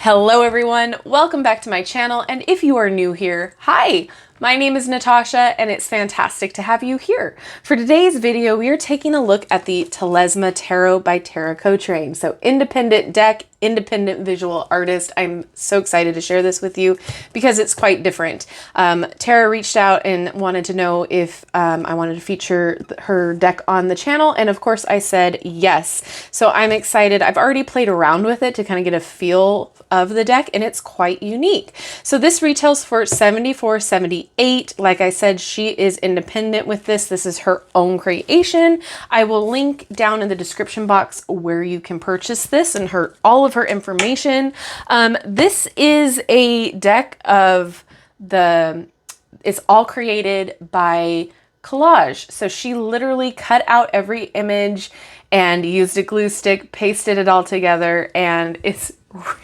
Hello everyone, welcome back to my channel, and if you are new here, hi! My name is Natasha and it's fantastic to have you here. For today's video, we are taking a look at the Telezma Tarot by Tara Cochrane. So independent deck, independent visual artist. I'm so excited to share this with you because it's quite different. Tara reached out and wanted to know if I wanted to feature her deck on the channel, and of course I said yes. So I'm excited. I've already played around with it to kind of get a feel of the deck, and it's quite unique. So this retails for $74.78. Like I said, she is independent with this. This is her own creation. I will link down in the description box where you can purchase this and all of her information. This is a deck of it's all created by Collage. So she literally cut out every image and used a glue stick, pasted it all together, and it's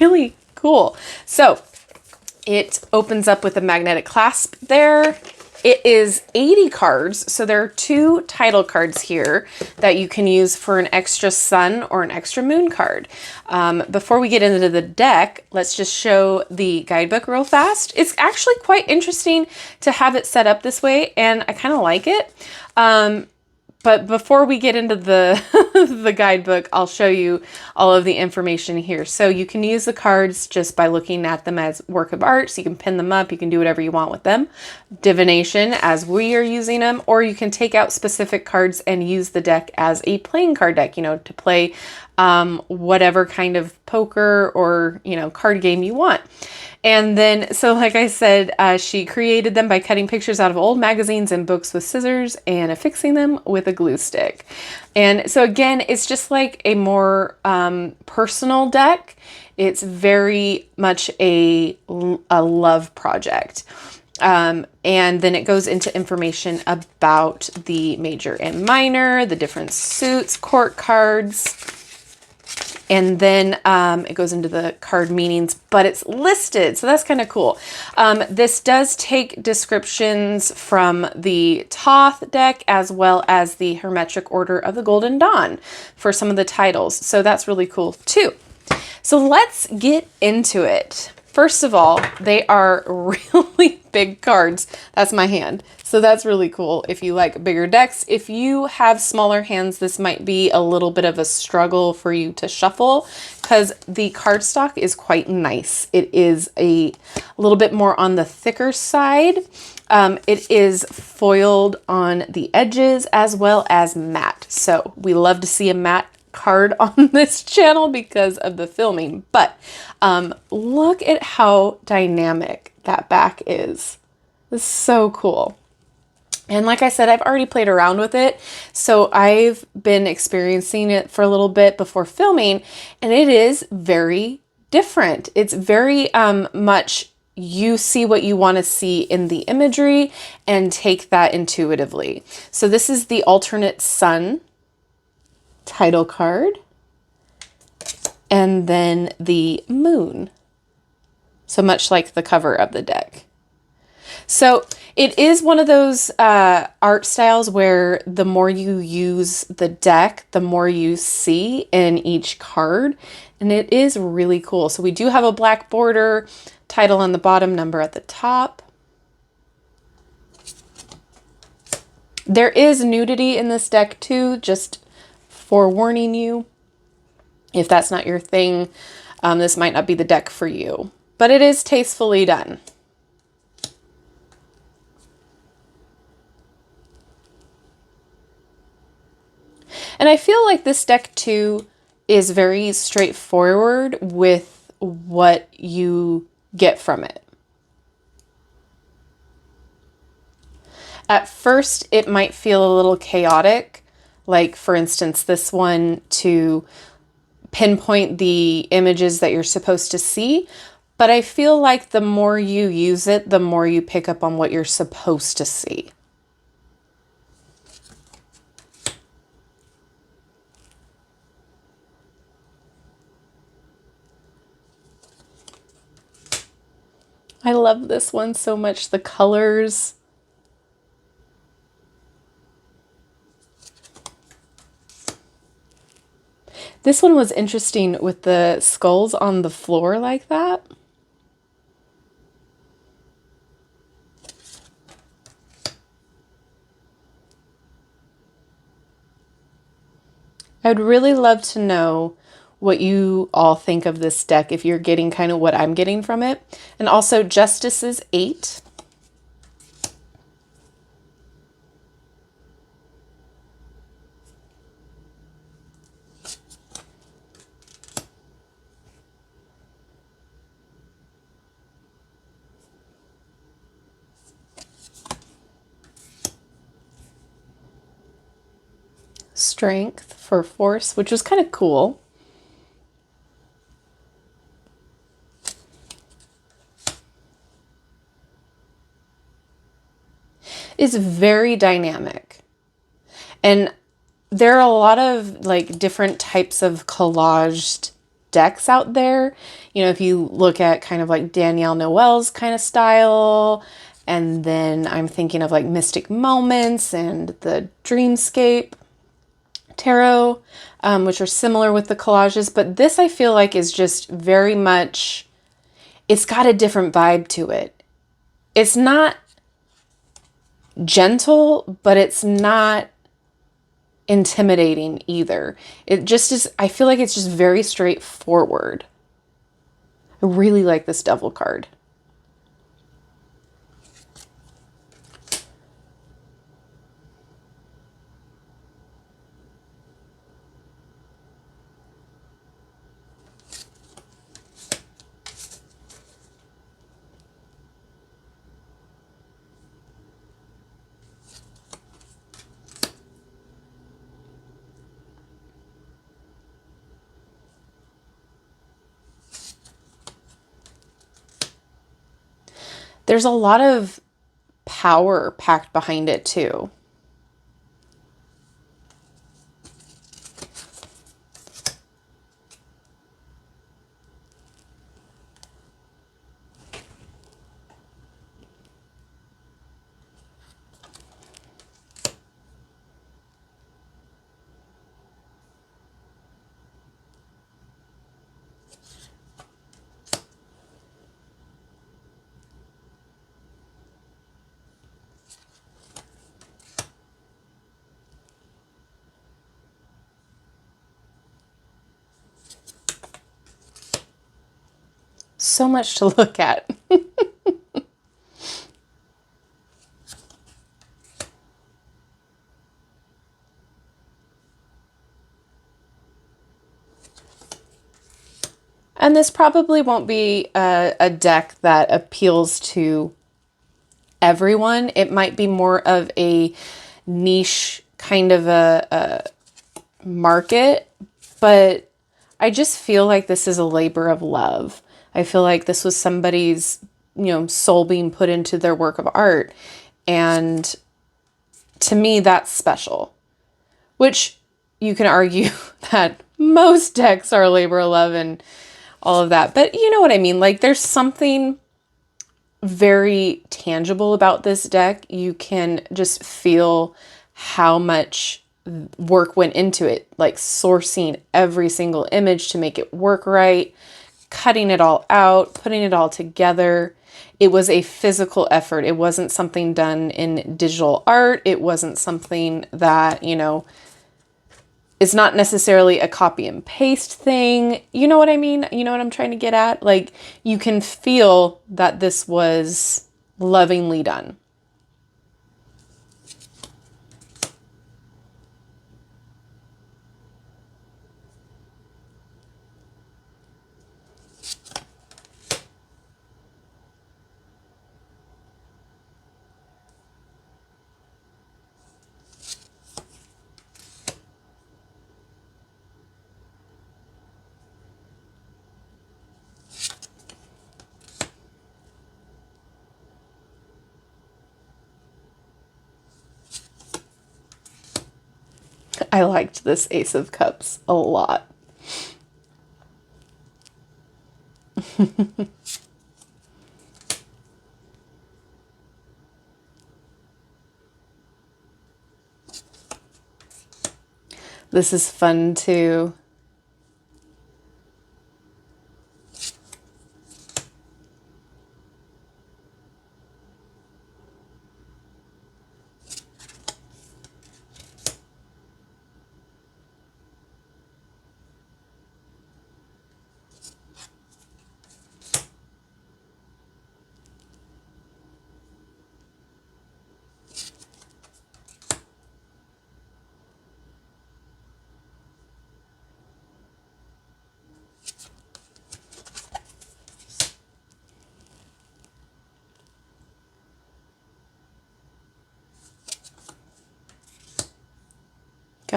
really cool. So it opens up with a magnetic clasp there. It is 80 cards, so there are 2 title cards here that you can use for an extra sun or an extra moon card. Before we get into the deck, let's just show the guidebook real fast. It's actually quite interesting to have it set up this way, and I kind of like it. But before we get into the the guidebook, I'll show you all of the information here. So you can use the cards just by looking at them as work of art. So you can pin them up. You can do whatever you want with them. Divination, as we are using them, or you can take out specific cards and use the deck as a playing card deck, you know, to play whatever kind of poker or, you know, card game you want. And then, so like I said, she created them by cutting pictures out of old magazines and books with scissors and affixing them with a glue stick. And so again, it's just like a more personal deck. It's very much a love project. And then it goes into information about the major and minor, the different suits, court cards. And then it goes into the card meanings, but it's listed. So that's kind of cool. This does take descriptions from the Thoth deck as well as the Hermetic Order of the Golden Dawn for some of the titles. So that's really cool too. So let's get into it. First of all, they are really big cards. That's my hand. So that's really cool if you like bigger decks. If you have smaller hands, this might be a little bit of a struggle for you to shuffle because the cardstock is quite nice. It is a little bit more on the thicker side. It is foiled on the edges as well as matte. So we love to see a matte card on this channel because of the filming, but look at how dynamic that back is. This is so cool. And like I said, I've already played around with it, so I've been experiencing it for a little bit before filming, and it is very different. It's very much you see what you want to see in the imagery and take that intuitively. So this is the alternate sun title card, and then the moon. So much like the cover of the deck. So it is one of those art styles where the more you use the deck, the more you see in each card, and it is really cool. So we do have a black border, title on the bottom, number at the top. There is nudity in this deck too, just forewarning you. If that's not your thing, this might not be the deck for you, but it is tastefully done. And I feel like this deck too is very straightforward with what you get from it. At first, it might feel a little chaotic, like for instance, this one to pinpoint the images that you're supposed to see. But I feel like the more you use it, the more you pick up on what you're supposed to see. I love this one so much. The colors. This one was interesting with the skulls on the floor like that. I'd really love to know what you all think of this deck, if you're getting kind of what I'm getting from it. And also Justice is 8. Strength for force, which was kind of cool. Is very dynamic. And there are a lot of like different types of collaged decks out there. You know, if you look at kind of like Danielle Noel's kind of style, and then I'm thinking of like Mystic Moments and the Dreamscape Tarot, which are similar with the collages. But this I feel like is just very much, it's got a different vibe to it. It's not gentle, but it's not intimidating either. It just is, I feel like it's just very straightforward. I really like this Devil card. There's a lot of power packed behind it too. So much to look at. And this probably won't be a deck that appeals to everyone. It might be more of a niche kind of a market, but I just feel like this is a labor of love. I feel like this was somebody's, you know, soul being put into their work of art. And to me, that's special, which you can argue that most decks are a labor of love and all of that. But you know what I mean? Like there's something very tangible about this deck. You can just feel how much work went into it, like sourcing every single image to make it work right, cutting it all out, putting it all together. It was a physical effort. It wasn't something done in digital art. It wasn't something that, you know, it's not necessarily a copy and paste thing. You know what I mean? You know what I'm trying to get at? Like you can feel that this was lovingly done. I liked this Ace of Cups a lot. This is fun too.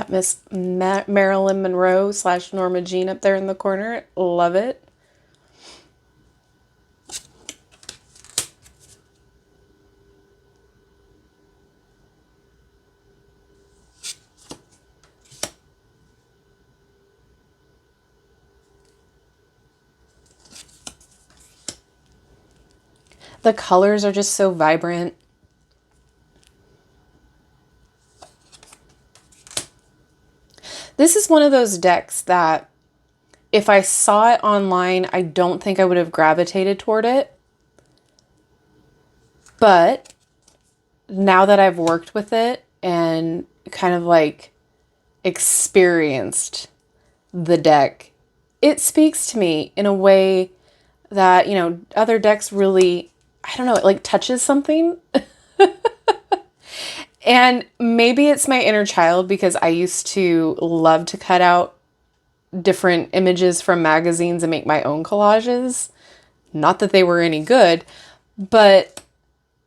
Got Miss Marilyn Monroe / Norma Jean up there in the corner. Love it. The colors are just so vibrant. This is one of those decks that if I saw it online, I don't think I would have gravitated toward it. But now that I've worked with it and kind of like experienced the deck, it speaks to me in a way that, you know, other decks really, I don't know, it like touches something. And maybe it's my inner child because I used to love to cut out different images from magazines and make my own collages. Not that they were any good, but,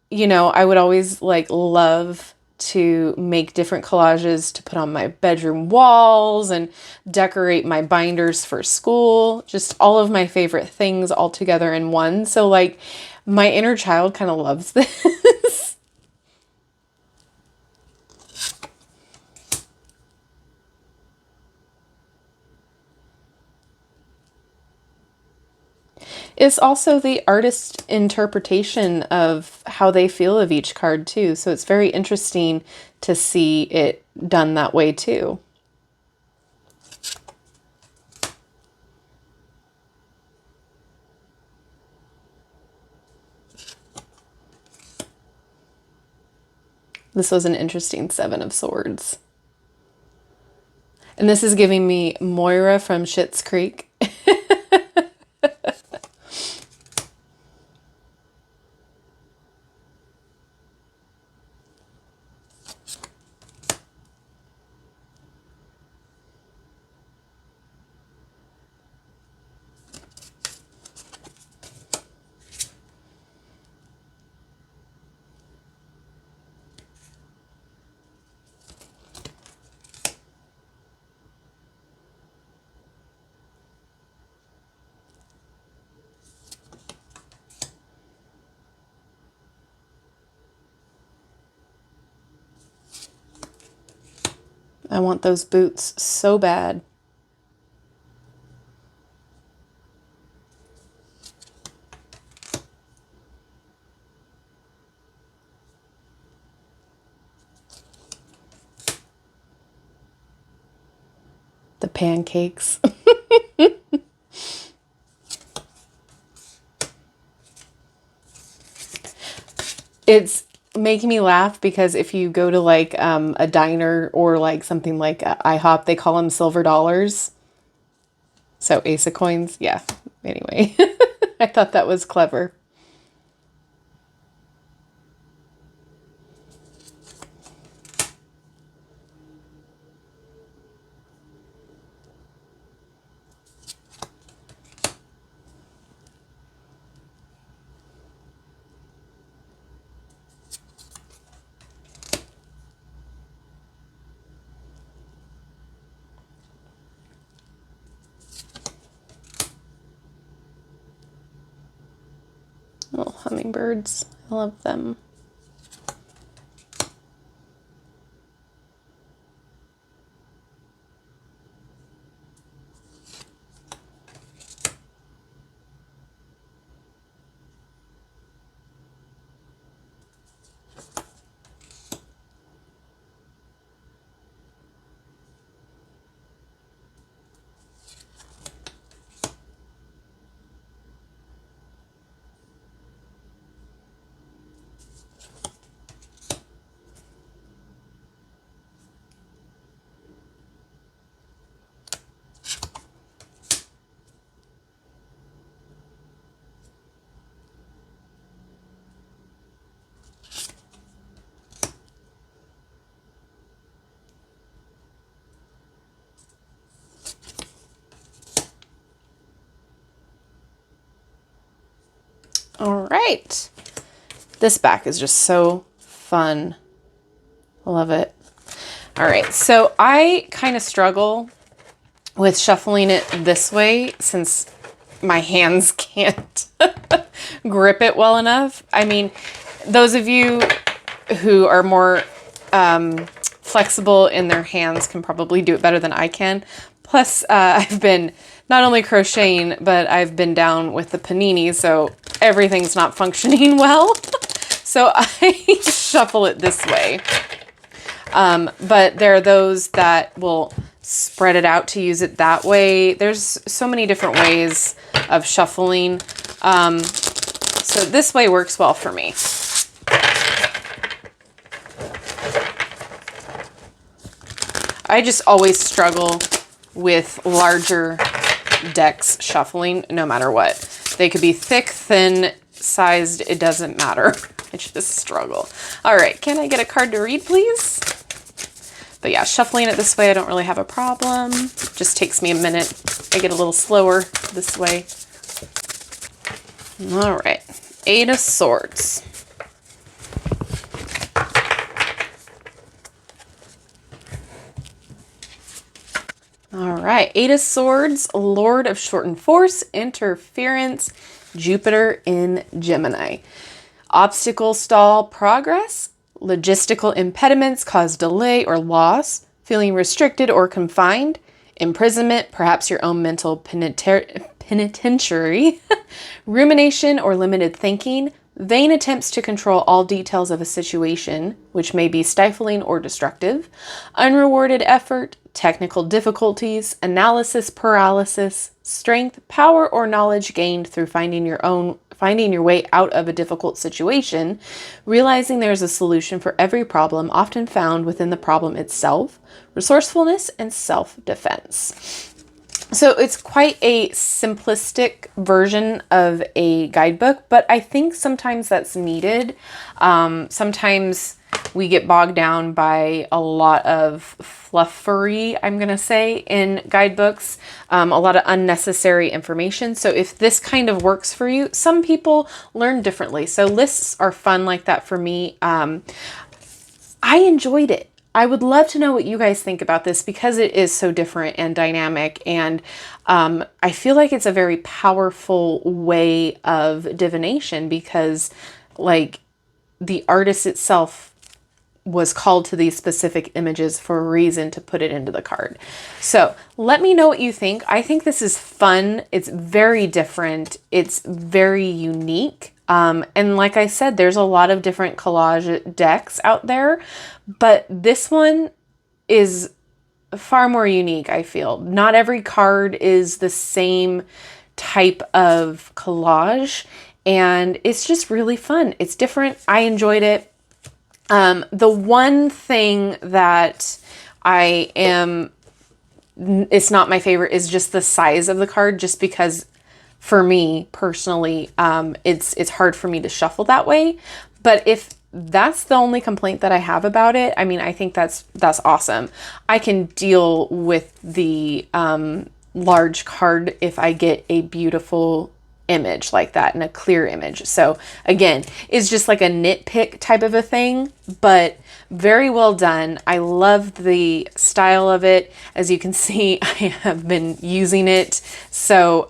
you know, I would always like love to make different collages to put on my bedroom walls and decorate my binders for school. Just all of my favorite things all together in one. So like my inner child kind of loves this. It's also the artist's interpretation of how they feel of each card too. So it's very interesting to see it done that way too. This was an interesting Seven of Swords. And this is giving me Moira from Schitt's Creek. I want those boots so bad. The pancakes. It's making me laugh because if you go to like a diner or like something like IHOP, they call them silver dollars. So Ace of Coins. Yeah. Anyway, I thought that was clever. Little hummingbirds. I love them. All right. This back is just so fun. I love it. All right, so I kind of struggle with shuffling it this way since my hands can't grip it well enough. I mean, those of you who are more flexible in their hands can probably do it better than I can. Plus, I've been not only crocheting, but I've been down with the panini, so everything's not functioning well. So I shuffle it this way. But there are those that will spread it out to use it that way. There's so many different ways of shuffling. So this way works well for me. I just always struggle with larger decks shuffling, no matter what. They could be thick, thin, sized, it doesn't matter. I just struggle. All right, can I get a card to read, please? But yeah, shuffling it this way, I don't really have a problem. Just takes me a minute. I get a little slower this way. All right, 8 of Swords. All right, 8 of Swords, Lord of Shortened Force, Interference, Jupiter in Gemini. Obstacle stall progress. Logistical impediments cause delay or loss. Feeling restricted or confined. Imprisonment, perhaps your own mental penitentiary. Rumination or limited thinking. Vain attempts to control all details of a situation, which may be stifling or destructive. Unrewarded effort. Technical difficulties. Analysis paralysis. Strength, power, or knowledge gained through finding your way out of a difficult situation, realizing there's a solution for every problem, often found within the problem itself, resourcefulness, and self-defense. So it's quite a simplistic version of a guidebook, but I think sometimes that's needed. Sometimes we get bogged down by a lot of fluffery, I'm going to say, in guidebooks, a lot of unnecessary information. So if this kind of works for you, some people learn differently. So lists are fun like that for me. I enjoyed it. I would love to know what you guys think about this because it is so different and dynamic. And I feel like it's a very powerful way of divination because, like, the artist itself was called to these specific images for a reason to put it into the card. So let me know what you think. I think this is fun. It's very different. It's very unique. And like I said, there's a lot of different collage decks out there, but this one is far more unique, I feel. Not every card is the same type of collage, and it's just really fun. It's different. I enjoyed it. The one thing that it's not my favorite is just the size of the card, just because for me personally, it's hard for me to shuffle that way. But if that's the only complaint that I have about it, I mean, I think that's awesome. I can deal with the, large card if I get a beautiful image like that and a clear image. So again, it's just like a nitpick type of a thing, but very well done. I love the style of it. As you can see, I have been using it. So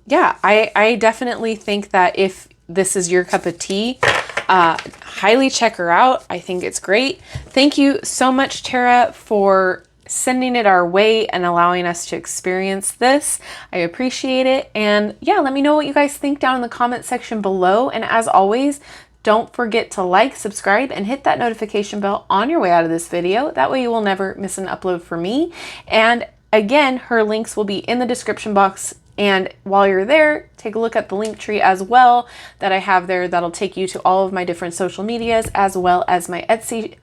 yeah, I definitely think that if this is your cup of tea, highly check her out. I think it's great. Thank you so much, Tara, for sending it our way and allowing us to experience this. I appreciate it. And yeah, let me know what you guys think down in the comment section below. And as always, don't forget to like, subscribe, and hit that notification bell on your way out of this video. That way you will never miss an upload from me. And again, her links will be in the description box. And while you're there, take a look at the link tree as well that I have there. That'll take you to all of my different social medias as well as my Etsy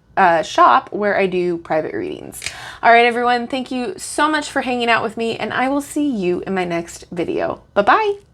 shop where I do private readings. All right, everyone, thank you so much for hanging out with me, and I will see you in my next video. Bye-bye.